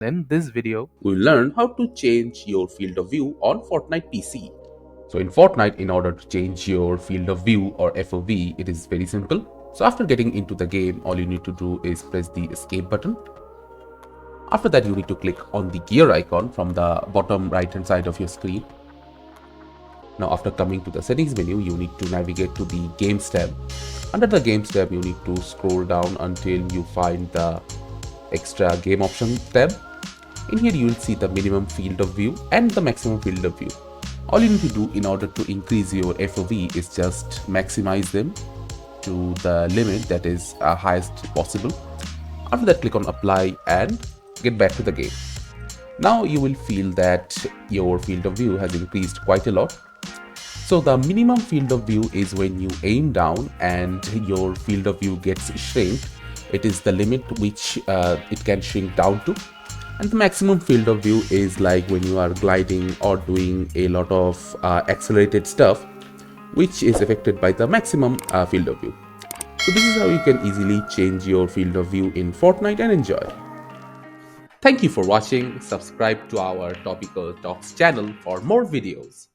In this video, we'll learn how to change your field of view on Fortnite PC. So in Fortnite, in order to change your field of view or FOV, it is very simple. So after getting into the game, all you need to do is press the escape button. After that, you need to click on the gear icon from the bottom right hand side of your screen. Now after coming to the settings menu, you need to navigate to the games tab. Under the games tab, you need to scroll down until you find the extra game option tab. In here you will see the minimum field of view and the maximum field of view. All you need to do in order to increase your FOV is just maximize them to the limit that is highest possible. After that, click on apply and get back to the game. Now you will feel that your field of view has increased quite a lot. So the minimum field of view is when you aim down and your field of view gets shrink. It is the limit which it can shrink down to. And the maximum field of view is like when you are gliding or doing a lot of accelerated stuff, which is affected by the maximum field of view. So this is how you can easily change your field of view in Fortnite and enjoy. Thank you for watching. Subscribe to our Topical Talks channel for more videos.